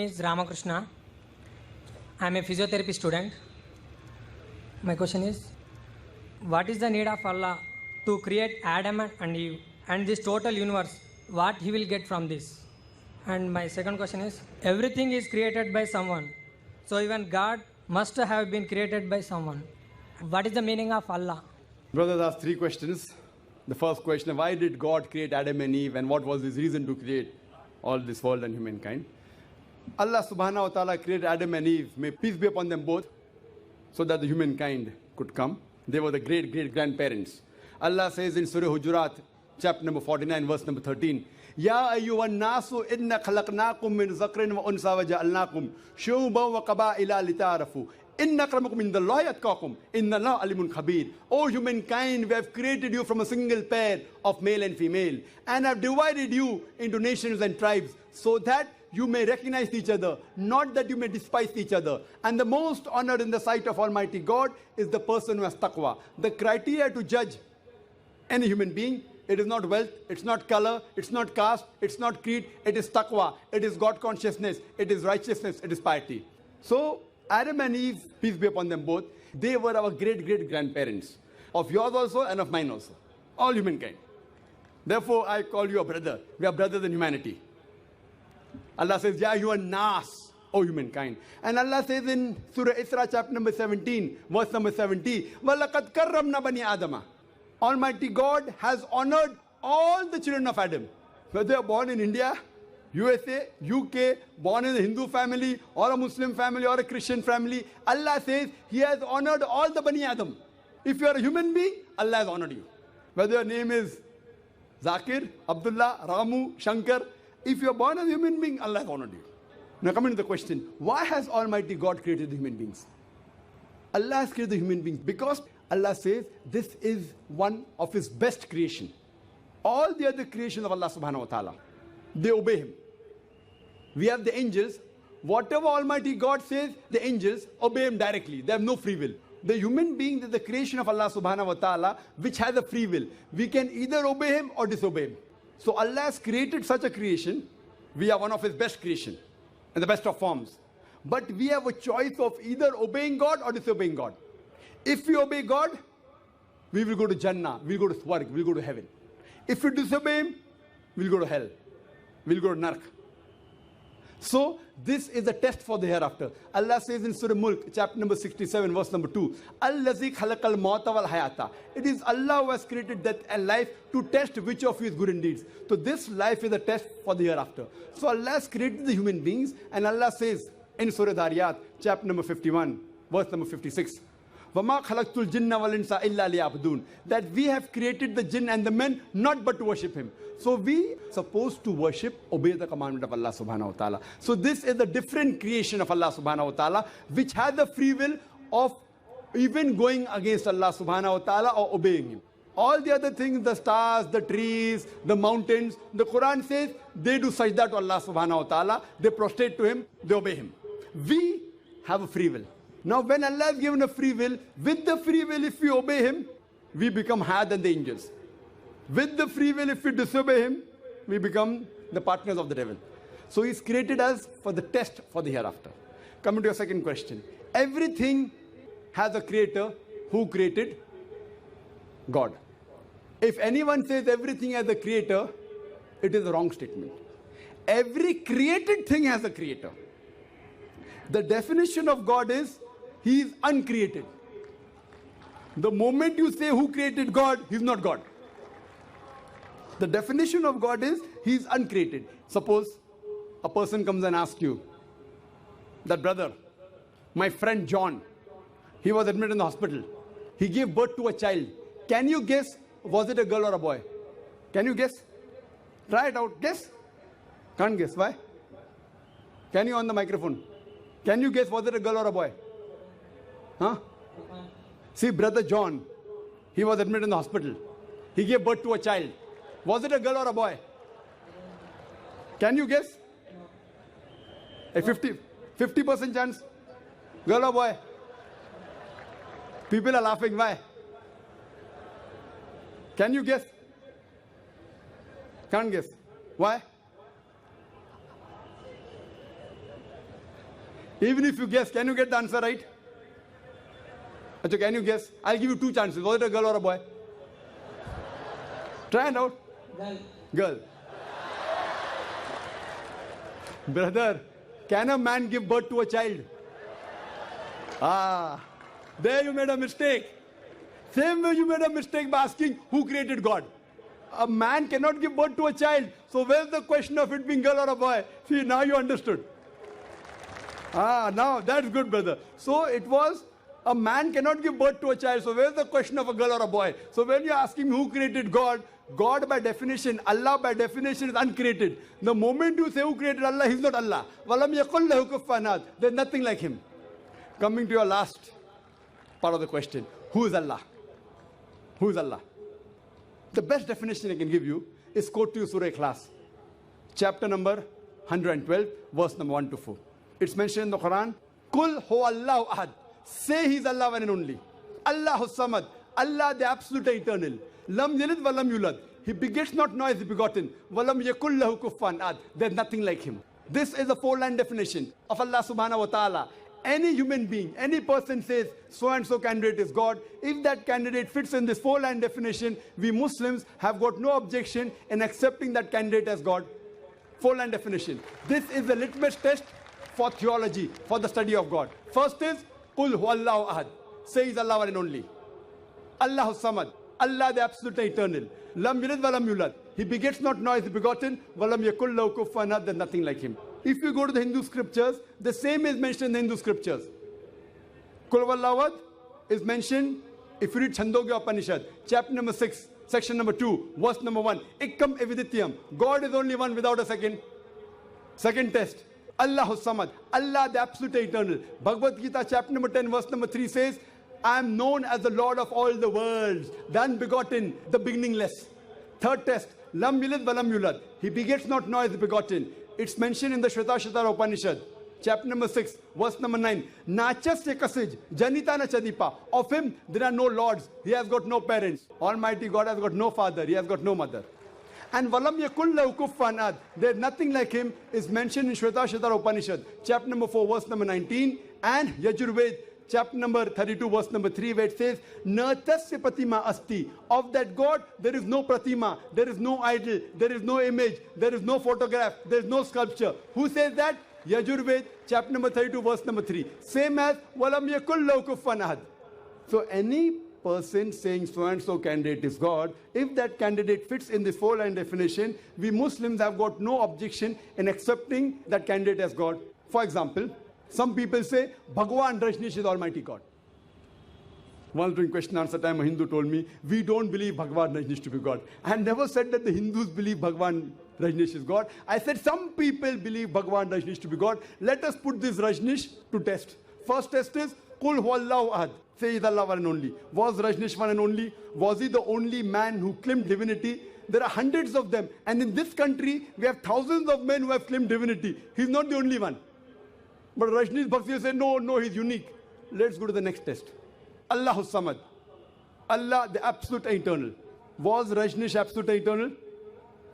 is Ramakrishna. I am a physiotherapy student. My question is, what is the need of Allah to create Adam and Eve and this total universe? What he will get from this? And my second question is, everything is created by someone. So even God must have been created by someone. What is the meaning of Allah? Brothers asked three questions. The first question, why did God create Adam and Eve and what was his reason to create all this world and humankind? Allah subhanahu wa ta'ala created Adam and Eve, may peace be upon them both, so that the humankind could come. They were the great-great-grandparents. Allah says in Surah Hujurat, chapter number 49, verse number 13, Ya ayyuhan nasu inna khalaqnakum min zakrin wa unsa wa ja'alnakum shu'uban wa qaba'ila lita'arafu. Inna akramakum indallahi atqakum. Inna Allah alimun khabir. O humankind, we have created you from a single pair of male and female and have divided you into nations and tribes so that you may recognize each other, not that you may despise each other. And the most honored in the sight of Almighty God is the person who has taqwa. The criteria to judge any human being, it is not wealth, it's not color, it's not caste, it's not creed, it is taqwa, it is God consciousness, it is righteousness, it is piety. So Adam and Eve, peace be upon them both, they were our great-great-grandparents, of yours also and of mine also, all humankind. Therefore, I call you a brother. We are brothers in humanity. Allah says, Ya ayyuhan nas, O humankind. And Allah says in Surah Isra, chapter number 17, verse number 70, وَلَقَدْ كَرَّمْنَا بَنِي آدَمَ. Almighty God has honored all the children of Adam, whether they are born in India, USA, UK, born in a Hindu family, or a Muslim family, or a Christian family. Allah says He has honored all the Bani Adam. If you are a human being, Allah has honored you. Whether your name is Zakir, Abdullah, Ramu, Shankar, if you are born as a human being, Allah has honored you. Now coming to the question, why has Almighty God created the human beings? Allah has created the human beings because Allah says this is one of His best creation. All the other creations of Allah subhanahu wa ta'ala, they obey Him. We have the angels. Whatever Almighty God says, the angels obey Him directly. They have no free will. The human being is the creation of Allah subhanahu wa ta'ala, which has a free will. We can either obey Him or disobey Him. So Allah has created such a creation. We are one of His best creation and the best of forms. But we have a choice of either obeying God or disobeying God. If we obey God, we will go to Jannah, we'll go to Swarg, we'll go to heaven. If we disobey Him, we'll go to hell, we'll go to Nark. So this is a test for the hereafter. Allah says in Surah Mulk, chapter number 67, verse number 2, Allazi khalaqal mauta wal hayata. It is Allah who has created death and life to test which of you is good in deeds. So this life is a test for the hereafter. So Allah has created the human beings, and Allah says in Surah Dhariyat, chapter number 51, verse number 56, وَمَا خَلَقْتُ الْجِنَّ وَالْإِنسَ إِلَّا لِيَعْبُدُونَ. That we have created the jinn and the men not but to worship Him. So we are supposed to worship, obey the commandment of Allah subhanahu wa ta'ala. So this is the different creation of Allah subhanahu wa ta'ala, which has the free will of even going against Allah subhanahu wa ta'ala or obeying Him. All the other things, the stars, the trees, the mountains, the Quran says they do sajda to Allah subhanahu wa ta'ala, they prostrate to Him, they obey Him. We have a free will. Now when Allah has given a free will, with the free will if we obey Him, we become higher than the angels. With the free will if we disobey Him, we become the partners of the devil. So He's created us for the test for the hereafter. Coming to your second question. Everything has a creator. Who created? God. If anyone says everything has a creator, it is a wrong statement. Every created thing has a creator. The definition of God is He is uncreated. The moment you say who created God, He's not God. The definition of God is He is uncreated. Suppose a person comes and asks you, that brother, my friend John, he was admitted in the hospital. He gave birth to a child. Can you guess, was it a girl or a boy? Can you guess? Try it out. Guess. Can't guess. Why? Can you on the microphone? Can you guess, was it a girl or a boy? Huh? See, brother John, he was admitted in the hospital. He gave birth to a child. Was it a girl or a boy? Can you guess? A 50% chance? Girl or boy? People are laughing. Why? Can you guess? Can't guess. Why? Even if you guess, can you get the answer right? Achha, can you guess? I'll give you two chances. Was it a girl or a boy? Try it out. Girl. Brother, can a man give birth to a child? Ah, there you made a mistake. Same way you made a mistake by asking who created God. A man cannot give birth to a child. So where's the question of it being girl or a boy? See, now you understood. Ah, now that's good, brother. So it was a man cannot give birth to a child. So where's the question of a girl or a boy? So when you're asking who created God, God by definition, Allah by definition is uncreated. The moment you say who created Allah, He's not Allah. Walam yakul lahu kufuwan ahad. There's nothing like Him. Coming to your last part of the question, who is Allah? Who is Allah? The best definition I can give you is quote to you Surah Ikhlas, chapter number 112, verse number 1 to 4. It's mentioned in the Quran, Kul hu Allahu ahad. Say He's Allah one and only. Allahu samad. Allah the absolute eternal. Lam yalid wa lam yulad. He begets not nor is he begotten. Walam yakul lahu kufuwan ahad. There's nothing like Him. This is a four-line definition of Allah subhanahu wa ta'ala. Any human being, any person says so-and-so candidate is God. If that candidate fits in this four-line definition, we Muslims have got no objection in accepting that candidate as God. Four-line definition. This is the litmus test for theology, for the study of God. First is, Qul huwallahu ahad. Say He's Allah one and only. Allahu samad. Allah the absolute eternal. Lam yalid wa lam yulad. He begets not nor is he begotten. Walam yakul lahu kufuwan ahad. There's nothing like Him. If you go to the Hindu scriptures, the same is mentioned in the Hindu scriptures. Kul huwallahu ahad is mentioned if you read Chandogya Upanishad, chapter number 6, section number 2, verse number 1. Ikkam evidityam. God is only one without a second. Second test. Allahu samad. Allah the absolute eternal. Bhagavad Gita, chapter number 10, verse number 3 says, I am known as the Lord of all the worlds, the unbegotten, the beginningless. Third test. Lam yalid wa lam yulad. He begets not nor is begotten. It's mentioned in the Shvetasvatara Upanishad, chapter number 6, verse number 9. Nachasya kasij, janita na chadipa. Of Him there are no lords. He has got no parents. Almighty God has got no father. He has got no mother. And walam yakul lahu kufuwan ahad. There is nothing like Him is mentioned in Shvetasvatara Upanishad, chapter number 4, verse number 19. And Yajurved, chapter number 32, verse number 3, where it says, Natasya pratima asti. Of that God, there is no pratima, there is no idol, there is no image, there is no photograph, there is no sculpture. Who says that? Yajurved, chapter number 32, verse number 3. Same as, Walam yakul lahu kufuwan ahad. So any person saying so-and-so candidate is God, if that candidate fits in this four-line definition, we Muslims have got no objection in accepting that candidate as God. For example, some people say, Bhagwan Rajneesh is Almighty God. Once during question answer time, a Hindu told me, we don't believe Bhagwan Rajneesh to be God. I had never said that the Hindus believe Bhagwan Rajneesh is God. I said some people believe Bhagwan Rajneesh to be God. Let us put this Rajneesh to test. First test is, Qul huwallahu ahad. Say He's Allah one and only. Was Rajneesh one and only? Was he the only man who claimed divinity? There are hundreds of them. And in this country, we have thousands of men who have claimed divinity. He's not the only one. But Rajneesh Bhaksi said, no, he's unique. Let's go to the next test. Allahu samad. Allah, the absolute eternal. Was Rajneesh absolute eternal?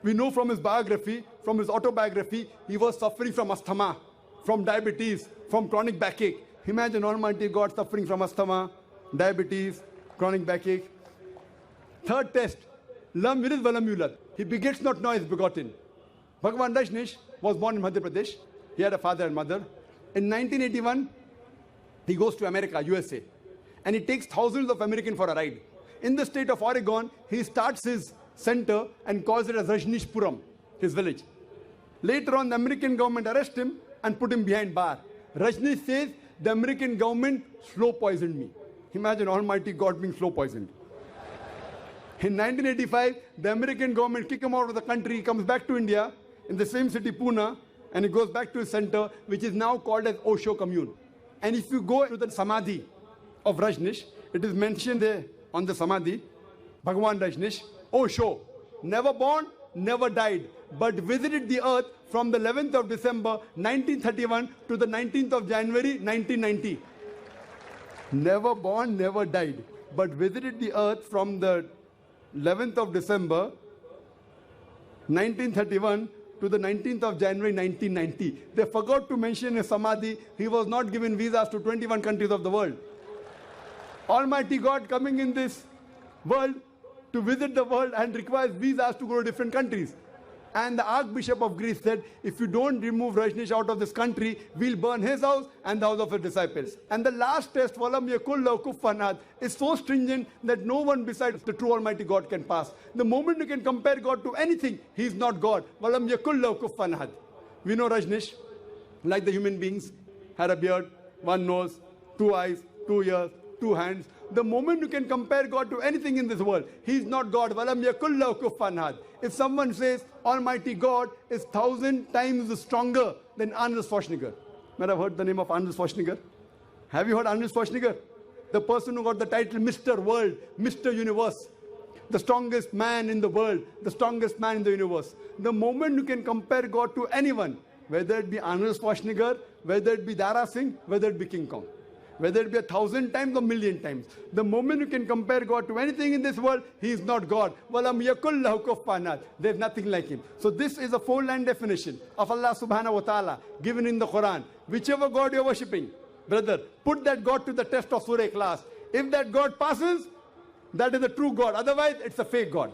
We know from his biography, from his autobiography, he was suffering from asthma, from diabetes, from chronic backache. Imagine Almighty God suffering from asthma, diabetes, chronic backache. Third test. Lam yalid wa lam yulad. He begets not nor is begotten. Bhagwan Rajneesh was born in Madhya Pradesh. He had a father and mother. In 1981, he goes to America, USA, and he takes thousands of Americans for a ride. In the state of Oregon, he starts his center and calls it as Rajneeshpuram, his village. Later on, the American government arrests him and put him behind bar. Rajneesh says, the American government slow poisoned me. Imagine Almighty God being slow poisoned. In 1985, the American government kicked him out of the country. He comes back to India in the same city, Pune, and he goes back to his center, which is now called as Osho Commune. And if you go to the Samadhi of Rajneesh, it is mentioned there on the Samadhi, Bhagwan Rajneesh, Osho, never born, never died, but visited the earth from the 11th of December 1931 to the 19th of January 1990. Never born, never died, but visited the earth from the 11th of December 1931 to the 19th of January 1990. They forgot to mention in Samadhi, he was not given visas to 21 countries of the world. Almighty God coming in this world to visit the world and requires visas to go to different countries. And the Archbishop of Greece said, if you don't remove Rajneesh out of this country, we'll burn his house and the house of his disciples. And the last test, Walam yakul lahu kufuwan ahad, is so stringent that no one besides the true Almighty God can pass. The moment you can compare God to anything, he is not God. Walam yakul lahu kufuwan ahad. We know Rajneesh, like the human beings, had a beard, one nose, two eyes, 2 ears, 2 hands. The moment you can compare God to anything in this world, he is not God. Walam yakul lahu kufuwan ahad. If someone says Almighty God is 1,000 times stronger than Arnold Schwarzenegger. Might have heard the name of Arnold Schwarzenegger? Have you heard Arnold Schwarzenegger? The person who got the title Mr. World, Mr. Universe. The strongest man in the world, the strongest man in the universe. The moment you can compare God to anyone, whether it be Arnold Schwarzenegger, whether it be Dara Singh, whether it be King Kong, whether it be 1,000 times or 1,000,000 times. The moment you can compare God to anything in this world, he is not God. Walam yakul lahu kufuwan ahad. There is nothing like him. So this is a 4-line definition of Allah subhanahu wa ta'ala given in the Quran. Whichever God you are worshipping, brother, put that God to the test of Surah Ikhlas. If that God passes, that is the true God. Otherwise, it's a fake God.